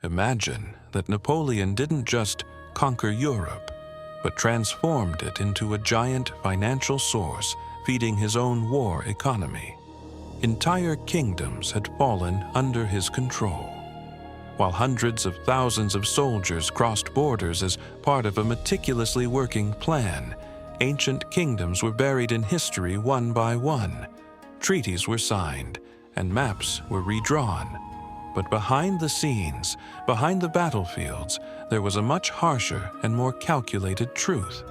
Imagine that Napoleon didn't just conquer Europe, but transformed it into a giant financial source feeding his own war economy. Entire kingdoms had fallen under his control, while hundreds of thousands of soldiers crossed borders as part of a meticulously working plan. Ancient kingdoms were buried in history one by one. Treaties were signed, and maps were redrawn. But behind the scenes, behind the battlefields, there was a much harsher and more calculated truth.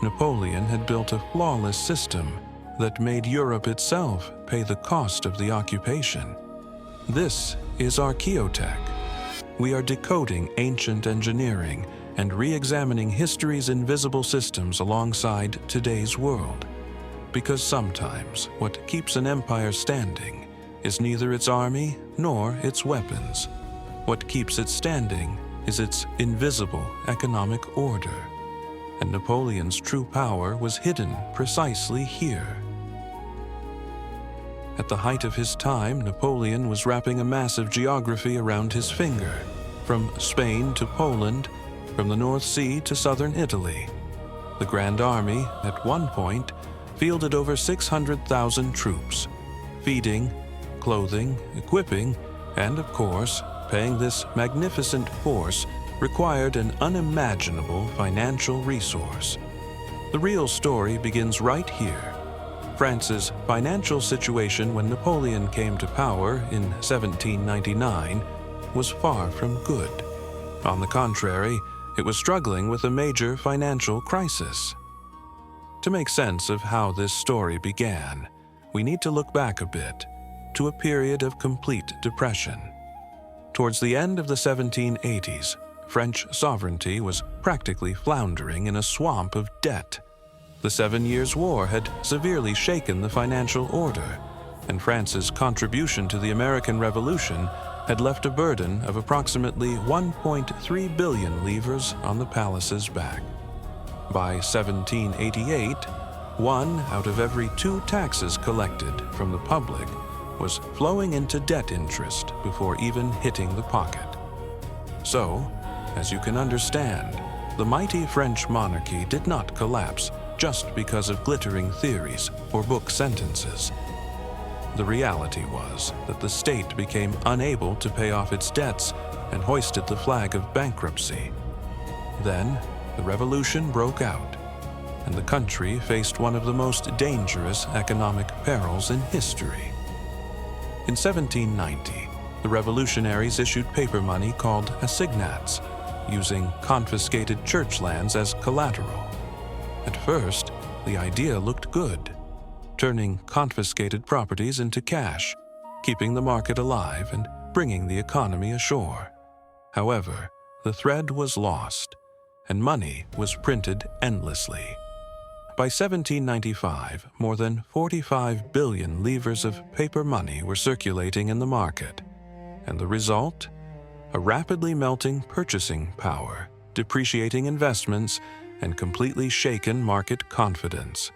Napoleon had built a flawless system that made Europe itself pay the cost of the occupation. This is ArcheoTech. We are decoding ancient engineering and re-examining history's invisible systems alongside today's world. Because sometimes what keeps an empire standing is neither its army nor its weapons. What keeps it standing is its invisible economic order. And Napoleon's true power was hidden precisely here. At the height of his time, Napoleon was wrapping a massive geography around his finger, from Spain to Poland, from the North Sea to southern Italy. The Grand Army, at one point, fielded over 600,000 troops, feeding, clothing, equipping, and of course, paying this magnificent force required an unimaginable financial resource. The real story begins right here. France's financial situation when Napoleon came to power in 1799 was far from good. On the contrary, it was struggling with a major financial crisis. To make sense of how this story began, we need to look back a bit to a period of complete depression. Towards the end of the 1780s, French sovereignty was practically floundering in a swamp of debt. The 7 Years' War had severely shaken the financial order, and France's contribution to the American Revolution had left a burden of approximately 1.3 billion livres on the palace's back. By 1788, 1 out of every 2 taxes collected from the public was flowing into debt interest before even hitting the pocket. So, as you can understand, the mighty French monarchy did not collapse just because of glittering theories or book sentences. The reality was that the state became unable to pay off its debts and hoisted the flag of bankruptcy. Then, the revolution broke out, and the country faced one of the most dangerous economic perils in history. In 1790, the revolutionaries issued paper money called assignats, using confiscated church lands as collateral. At first, the idea looked good, turning confiscated properties into cash, keeping the market alive and bringing the economy ashore. However, the thread was lost, and money was printed endlessly. By 1795, more than 45 billion livres of paper money were circulating in the market, and the result? A rapidly melting purchasing power, depreciating investments, and completely shaken market confidence.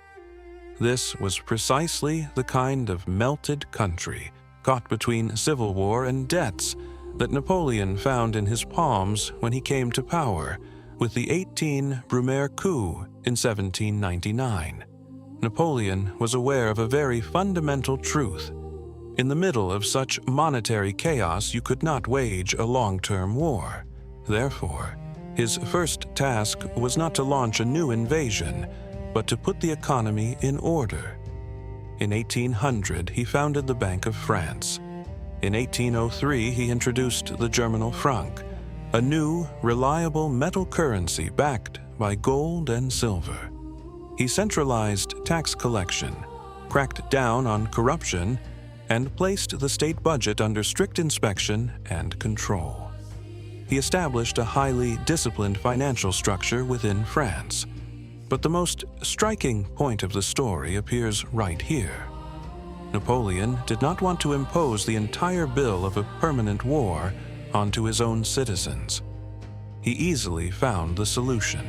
This was precisely the kind of melted country, caught between civil war and debts, that Napoleon found in his palms when he came to power with the 18 Brumaire coup in 1799. Napoleon was aware of a very fundamental truth. In the middle of such monetary chaos, you could not wage a long-term war. Therefore, his first task was not to launch a new invasion, but to put the economy in order. In 1800, he founded the Bank of France. In 1803, he introduced the Germinal franc, a new, reliable metal currency backed by gold and silver. He centralized tax collection, cracked down on corruption, and placed the state budget under strict inspection and control. He established a highly disciplined financial structure within France. But the most striking point of the story appears right here. Napoleon did not want to impose the entire bill of a permanent war onto his own citizens. He easily found the solution: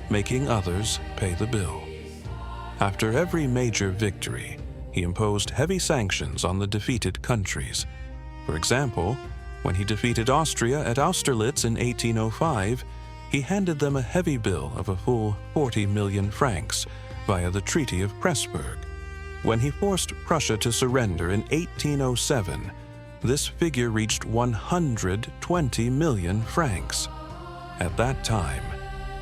making others pay the bill. After every major victory, he imposed heavy sanctions on the defeated countries. For example, When he defeated Austria at Austerlitz in 1805, he handed them a heavy bill of a full 40 million francs via the Treaty of Pressburg. When he forced Prussia to surrender in 1807, this figure reached 120 million francs. At that time,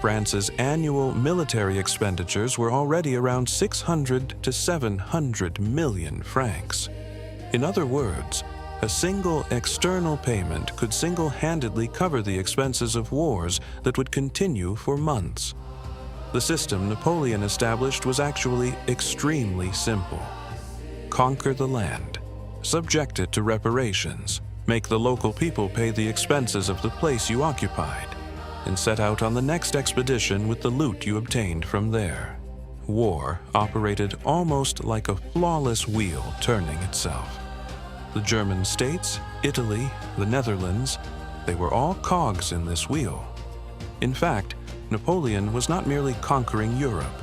France's annual military expenditures were already around 600 to 700 million francs. In other words, a single external payment could single-handedly cover the expenses of wars that would continue for months. The system Napoleon established was actually extremely simple. Conquer the land, subject it to reparations, make the local people pay the expenses of the place you occupied, and set out on the next expedition with the loot you obtained from there. War operated almost like a flawless wheel turning itself. The German states, Italy, the Netherlands, they were all cogs in this wheel. In fact, Napoleon was not merely conquering Europe.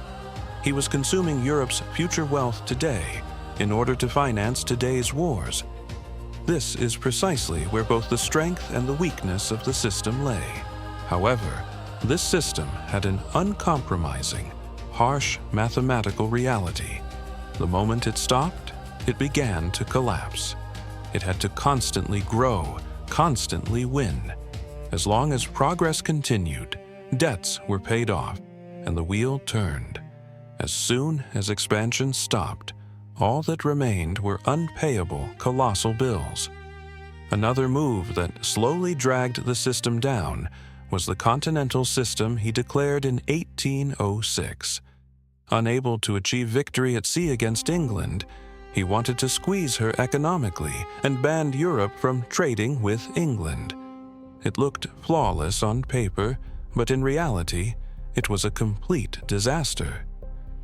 He was consuming Europe's future wealth today in order to finance today's wars. This is precisely where both the strength and the weakness of the system lay. However, this system had an uncompromising, harsh mathematical reality. The moment it stopped, it began to collapse. It had to constantly grow, constantly win. As long as progress continued, debts were paid off, and the wheel turned. As soon as expansion stopped, all that remained were unpayable, colossal bills. Another move that slowly dragged the system down was the Continental System he declared in 1806. Unable to achieve victory at sea against England, he wanted to squeeze her economically and banned Europe from trading with England. It looked flawless on paper, but in reality, it was a complete disaster,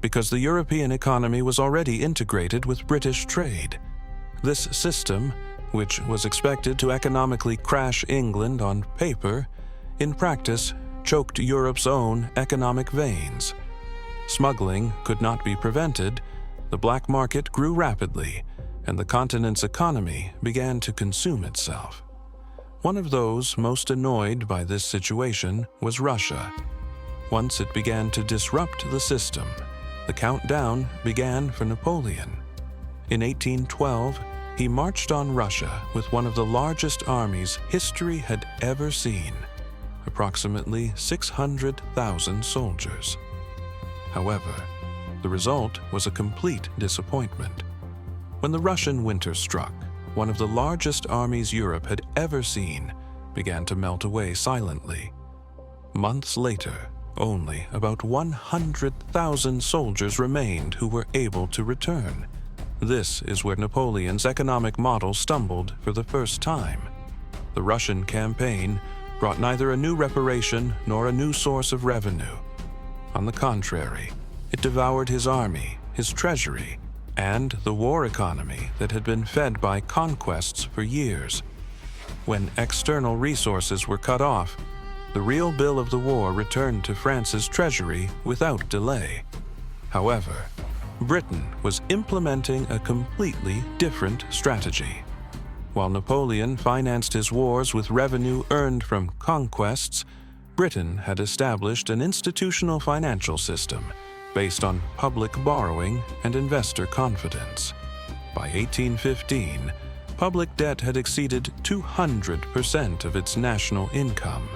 because the European economy was already integrated with British trade. This system, which was expected to economically crash England on paper, in practice choked Europe's own economic veins. Smuggling could not be prevented, the black market grew rapidly, and the continent's economy began to consume itself. One of those most annoyed by this situation was Russia. Once it began to disrupt the system, the countdown began for Napoleon. In 1812, he marched on Russia with one of the largest armies history had ever seen, approximately 600,000 soldiers. However, the result was a complete disappointment. When the Russian winter struck, one of the largest armies Europe had ever seen began to melt away silently. Months later, only about 100,000 soldiers remained who were able to return. This is where Napoleon's economic model stumbled for the first time. The Russian campaign brought neither a new reparation nor a new source of revenue. On the contrary, it devoured his army, his treasury, and the war economy that had been fed by conquests for years. When external resources were cut off, the real bill of the war returned to France's treasury without delay. However, Britain was implementing a completely different strategy. While Napoleon financed his wars with revenue earned from conquests, Britain had established an institutional financial system based on public borrowing and investor confidence. By 1815, public debt had exceeded 200% of its national income.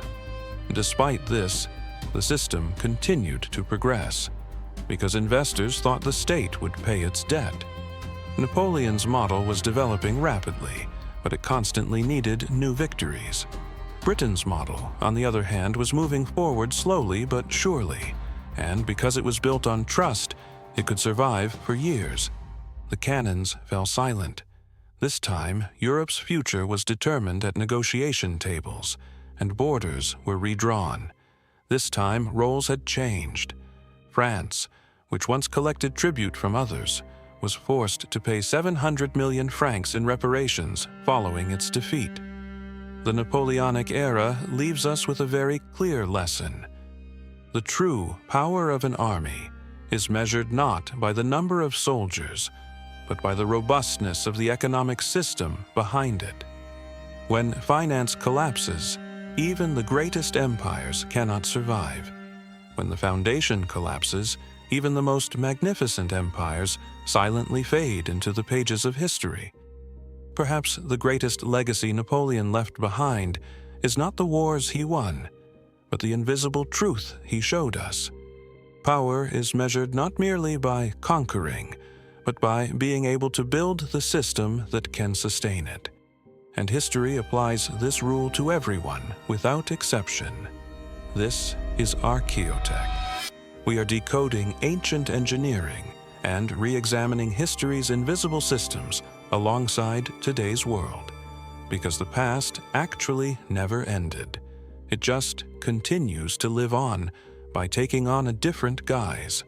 Despite this, the system continued to progress, because investors thought the state would pay its debt. Napoleon's model was developing rapidly, but it constantly needed new victories. Britain's model, on the other hand, was moving forward slowly but surely, and because it was built on trust, it could survive for years. The cannons fell silent. This time, Europe's future was determined at negotiation tables, and borders were redrawn. This time, roles had changed. France, which once collected tribute from others, was forced to pay 700 million francs in reparations following its defeat. The Napoleonic era leaves us with a very clear lesson. The true power of an army is measured not by the number of soldiers, but by the robustness of the economic system behind it. When finance collapses, even the greatest empires cannot survive. When the foundation collapses, even the most magnificent empires silently fade into the pages of history. Perhaps the greatest legacy Napoleon left behind is not the wars he won, but the invisible truth he showed us. Power is measured not merely by conquering, but by being able to build the system that can sustain it. And history applies this rule to everyone without exception. This is ArcheoTech. We are decoding ancient engineering and re-examining history's invisible systems alongside today's world, because the past actually never ended. It just continues to live on by taking on a different guise.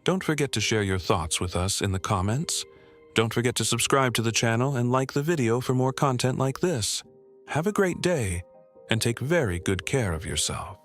Don't forget to share your thoughts with us in the comments. Don't forget to subscribe to the channel and like the video for more content like this. Have a great day, and take very good care of yourself.